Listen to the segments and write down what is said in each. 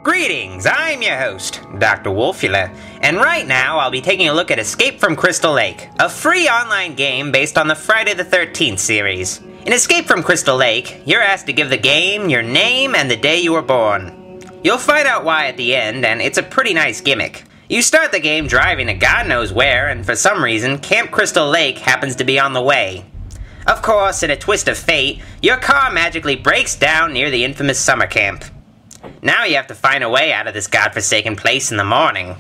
Greetings, I'm your host, Dr. Wolfula, and right now I'll be taking a look at Escape from Crystal Lake, a free online game based on the Friday the 13th series. In Escape from Crystal Lake, you're asked to give the game your name and the day you were born. You'll find out why at the end, and it's a pretty nice gimmick. You start the game driving to God knows where, and for some reason, Camp Crystal Lake happens to be on the way. Of course, in a twist of fate, your car magically breaks down near the infamous summer camp. Now you have to find a way out of this godforsaken place in the morning.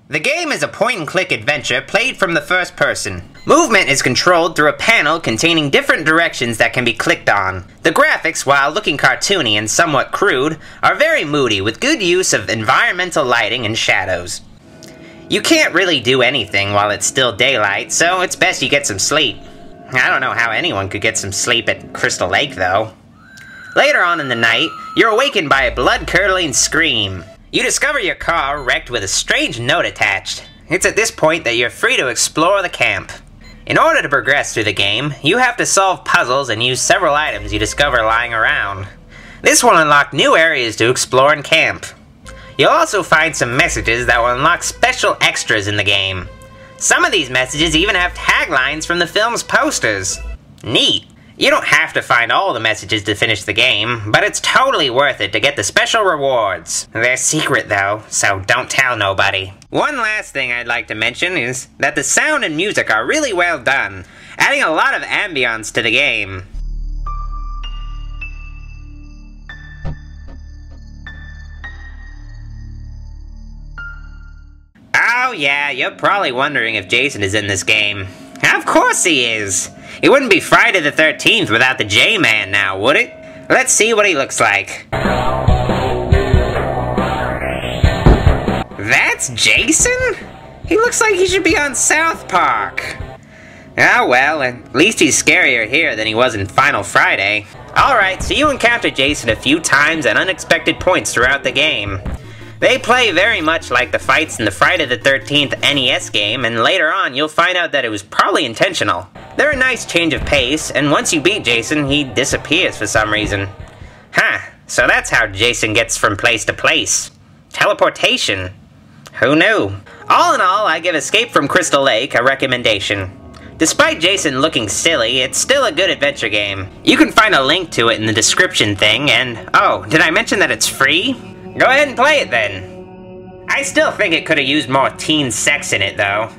The game is a point-and-click adventure played from the first person. Movement is controlled through a panel containing different directions that can be clicked on. The graphics, while looking cartoony and somewhat crude, are very moody with good use of environmental lighting and shadows. You can't really do anything while it's still daylight, so it's best you get some sleep. I don't know how anyone could get some sleep at Crystal Lake, though. Later on in the night, you're awakened by a blood-curdling scream. You discover your car wrecked with a strange note attached. It's at this point that you're free to explore the camp. In order to progress through the game, you have to solve puzzles and use several items you discover lying around. This will unlock new areas to explore in camp. You'll also find some messages that will unlock special extras in the game. Some of these messages even have taglines from the film's posters. Neat. You don't have to find all the messages to finish the game, but it's totally worth it to get the special rewards. They're secret though, so don't tell nobody. One last thing I'd like to mention is that the sound and music are really well done, adding a lot of ambiance to the game. Oh yeah, you're probably wondering if Jason is in this game. Of course he is! It wouldn't be Friday the 13th without the J-Man now, would it? Let's see what he looks like. That's Jason? He looks like he should be on South Park. Oh well, at least he's scarier here than he was in Final Friday. Alright, so you encounter Jason a few times at unexpected points throughout the game. They play very much like the fights in the Friday the 13th NES game, and later on you'll find out that it was probably intentional. They're a nice change of pace, and once you beat Jason, he disappears for some reason. Huh, so that's how Jason gets from place to place. Teleportation. Who knew? All in all, I give Escape from Crystal Lake a recommendation. Despite Jason looking silly, it's still a good adventure game. You can find a link to it in the description thing, and oh, did I mention that it's free? Go ahead and play it then. I still think it could have used more teen sex in it though.